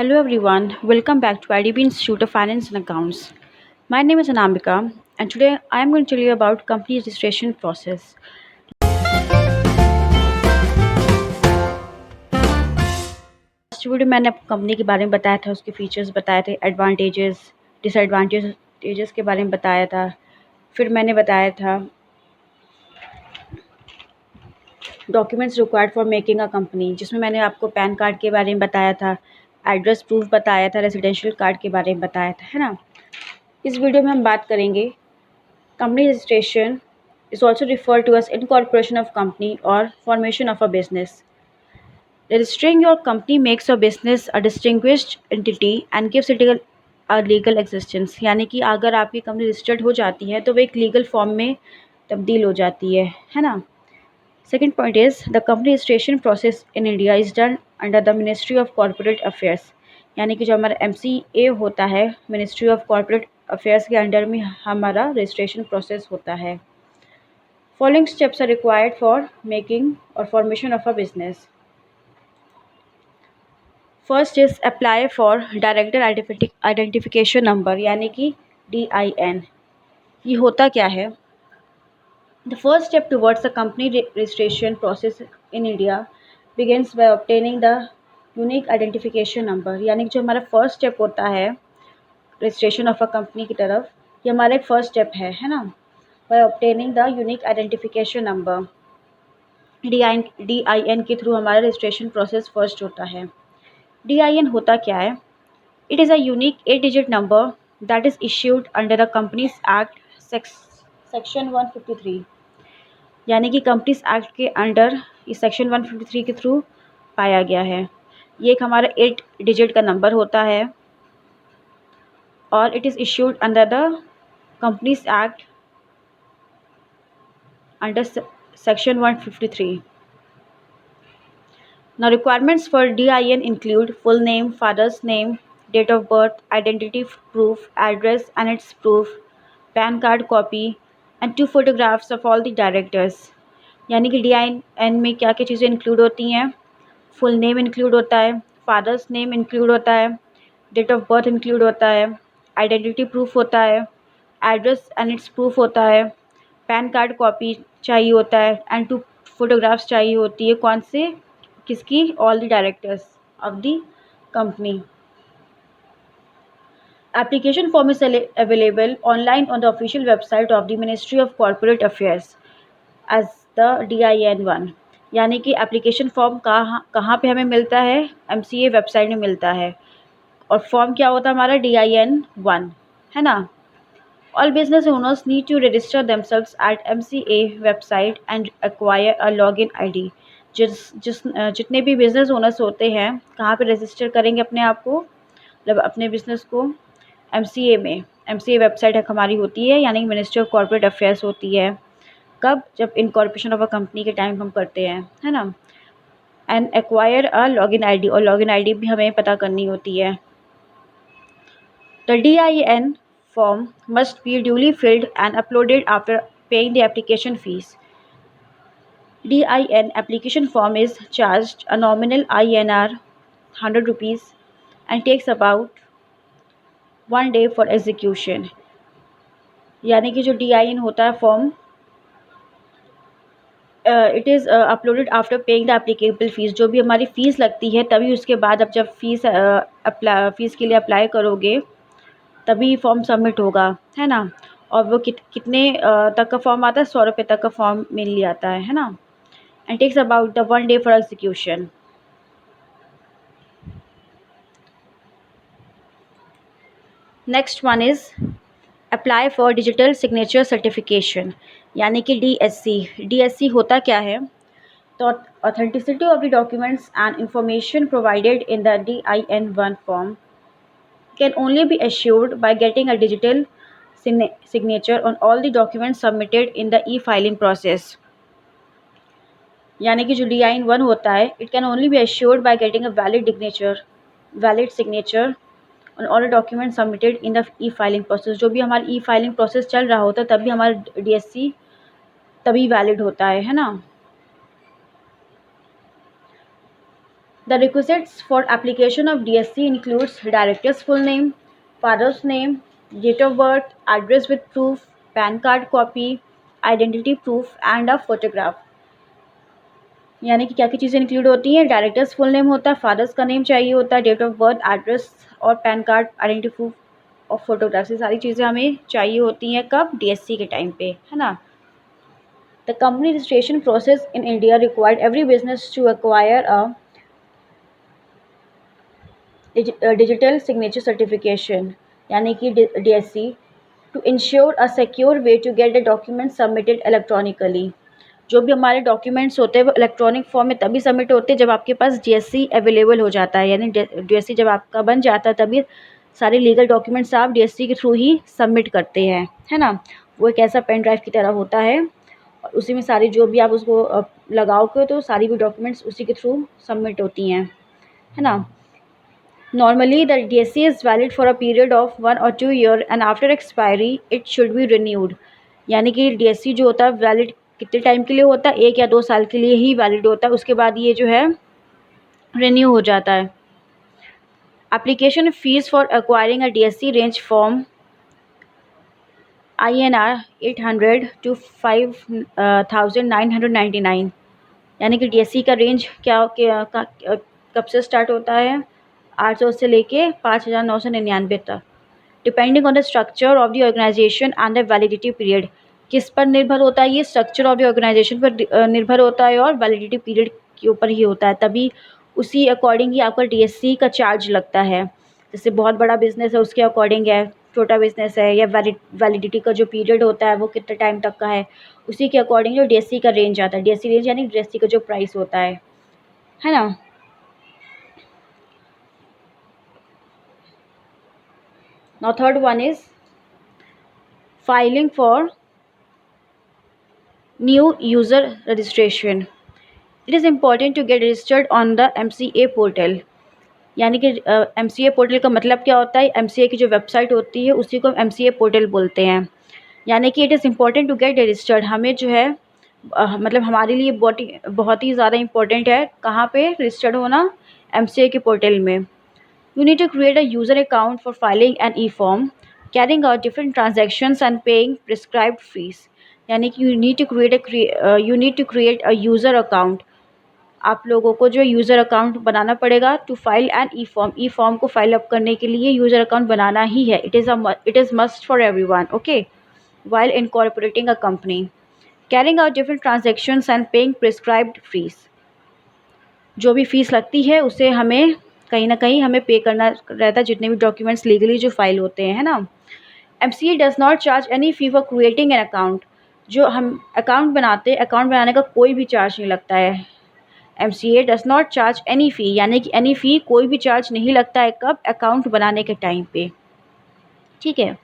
Hello everyone, welcome back to IDB Institute of Finance and Accounts. My name is Anamika and today I am going to tell you about company registration process. Last video मैंने आपको company के बारे में बताया था, उसके features बताए थे, एडवांटेजेस, डिसएडवांटेजेस के बारे में बताया था। फिर मैंने बताया था documents required for making a company, जिसमें मैंने आपको पैन कार्ड के बारे में बताया था, एड्रेस प्रूफ बताया था, रेजिडेंशियल कार्ड के बारे में बताया था, है ना। इस वीडियो में हम बात करेंगे company registration is also referred to as incorporation of company or formation of a business. Registering your company makes your business a distinguished entity and gives it a legal existence. यानी कि अगर आपकी company registered हो जाती है तो वो एक लीगल फॉर्म में तब्दील हो जाती है ना। Second point is the company registration process in India is done under the ministry of corporate affairs. यानी कि जो हमारा MCA होता है, मिनिस्ट्री ऑफ कॉरपोरेट अफेयर्स के अंडर में हमारा रजिस्ट्रेशन प्रोसेस होता है। Following steps are required for making और formation of a business. First is apply for director identification number, यानी कि DIN। ये होता क्या है? The first step towards the company registration process in India begins by obtaining the unique identification number। यानी कि जो हमारा फर्स्ट स्टेप होता है रजिस्ट्रेशन ऑफ अ कंपनी की तरफ, ये हमारा एक फर्स्ट स्टेप है ना। by obtaining the unique identification number, DIN के थ्रू हमारा रजिस्ट्रेशन प्रोसेस फर्स्ट होता है। DIN होता क्या है? It is a unique 8-digit number that is issued under the companies act section 153। यानी कि कंपनीज एक्ट के अंडर इस सेक्शन 153 के थ्रू पाया गया है। ये एक हमारा 8 डिजिट का नंबर होता है और it is issued under the companies act under section 153। Now requirements for DIN include full name, father's name, date of birth, identity proof, address and its proof, PAN card copy and 2 photographs of all the directors। यानी कि DIN में क्या क्या चीज़ें include होती हैं? Full name include होता है, फादर्स नेम इंक्लूड होता है, डेट ऑफ बर्थ इंक्लूड होता है, आइडेंटिटी प्रूफ होता है, एड्रेस एंड इट्स प्रूफ होता है, पैन कार्ड कॉपी चाहिए होता है एंड 2 फोटोग्राफ्स चाहिए होती है। कौन से? किसकी? All the directors of the company. Application form is available online on the official website of the Ministry of Corporate Affairs as the DIN-1। यानी कि एप्लीकेशन फॉर्म कहाँ कहाँ पे हमें मिलता है? MCA वेबसाइट में मिलता है। और फॉर्म क्या होता है हमारा? DIN-1, है ना। All business owners need to register themselves at MCA website and acquire a login ID। जितने भी बिजनेस ओनर्स होते हैं कहाँ पे रजिस्टर करेंगे अपने आप को, मतलब अपने बिजनेस को? MCA में। MCA वेबसाइट हमारी होती है, यानी कि मिनिस्ट्री ऑफ कॉर्पोरेट अफेयर्स होती है। कब? जब इनकॉर्पोरेशन ऑफ अ कंपनी के टाइम हम करते हैं, है ना। And acquire a login ID, और लॉगिन ID भी हमें पता करनी होती है। The DIN form must be duly filled and uploaded after paying the application fees। DIN application form is charged a nominal INR 100 rupees and takes about 1 day for execution। यानी कि जो DIN होता है form, it is uploaded after paying the applicable fees. जो भी हमारी fees लगती है तभी उसके बाद अब जब फ़ीस के लिए अप्लाई करोगे तभी फॉर्म सबमिट होगा, है ना। और वो कितने तक का फॉर्म आता है? 100 रुपये तक का फॉर्म मेनली आता है ना। And takes about the 1 day for execution. Next one is apply for digital signature certification, यानी कि DSC होता क्या है? तो authenticity of the documents and information provided in the DIN-1 form can only be assured by getting a digital signature on all the documents submitted in the e-filing process। यानी कि जो DIN-1 होता है, it can only be assured by getting a valid signature on all the documents submitted in the e-filing process। जो भी हमारी e-filing process चल रहा होता है तभी हमारा DSC तभी वैलिड होता है ना। The requisites for application of DSC includes director's full name, father's name, date of birth, address with proof, PAN card copy, identity proof and a photograph। यानी कि क्या क्या चीज़ें इंक्लूड होती हैं? डायरेक्टर्स फुल नेम होता है, फादर्स का नेम चाहिए होता है, डेट ऑफ बर्थ, एड्रेस और पैन कार्ड, आइडेंटिटी प्रूफ और फोटोग्राफ्स, ये सारी चीज़ें हमें चाहिए होती हैं कब? DSC के टाइम पे, है ना। The company registration process in India required every business to acquire a digital signature certification यानी कि DSC to ensure a secure way to get the document submitted electronically. जो भी हमारे डॉक्यूमेंट्स होते हैं वो इलेक्ट्रॉनिक फॉर्म में तभी सबमिट होते हैं जब आपके पास DSC अवेलेबल हो जाता है, यानी DSC जब आपका बन जाता है तभी सारे लीगल डॉक्यूमेंट्स आप DSC के थ्रू ही सबमिट करते हैं, है ना। वो एक ऐसा पेन ड्राइव की तरह होता है और उसी में सारी जो भी आप उसको लगाओगे तो सारी भी डॉक्यूमेंट्स उसी के थ्रू सबमिट होती हैं, है ना। Normally, the DSC is valid for a period of 1 or 2 years and after expiry it should be renewed। यानी कि DSC जो होता है वैलिड कितने टाइम के लिए होता है? 1 या 2 साल के लिए ही वैलिड होता है, उसके बाद ये जो है रिन्यू हो जाता है। Application fees for acquiring a DSC range from INR 800 to 5,999। यानी कि DSC का रेंज कब से स्टार्ट होता है? 800 से लेके 5,999 तक, depending on the structure of the organisation and the validity period. किस पर निर्भर होता है? ये स्ट्रक्चर ऑफ द ऑर्गेनाइजेशन पर निर्भर होता है और वैलिडिटी पीरियड के ऊपर ही होता है, तभी उसी अकॉर्डिंग ही आपका DSC का चार्ज लगता है। जैसे बहुत बड़ा बिजनेस है उसके अकॉर्डिंग है, छोटा बिजनेस है या वैलिडिटी का जो पीरियड होता है वो कितने टाइम तक का है, उसी के अकॉर्डिंग जो DSC का रेंज आता है। DSC रेंज यानी DSC का जो प्राइस होता है ना। Now third one is filing for new user registration। It is important to get registered on the MCA portal। यानी कि MCA पोर्टल का मतलब क्या होता है? MCA की जो वेबसाइट होती है उसी को हम MCA पोर्टल बोलते हैं। यानी कि it is important to get registered, हमें जो है मतलब हमारे लिए बहुत ही ज़्यादा इम्पोर्टेंट है कहाँ पे रजिस्टर्ड होना? MCA के पोर्टल में। You need to create a user account for filing an e-form, carrying out different transactions and paying prescribed fees। यानी कि you need to create a user account। आप लोगों को जो यूज़र अकाउंट बनाना पड़ेगा to file an e form को file up करने के लिए यूज़र अकाउंट बनाना ही है। It is must for everyone, okay. while incorporating a company, carrying out different transactions and paying prescribed fees। जो भी फीस लगती है उसे हमें कहीं ना कहीं हमें पे करना रहता है, जितने भी डॉक्यूमेंट्स लीगली जो फाइल होते हैं, है ना। MCA does not charge any fee for creating an account. जो हम अकाउंट बनाते हैं, अकाउंट बनाने का कोई भी चार्ज नहीं लगता है। MCA does not charge any fee, यानी कि एनी फ़ी कोई भी चार्ज नहीं लगता है कब? अकाउंट बनाने के टाइम पे, ठीक है।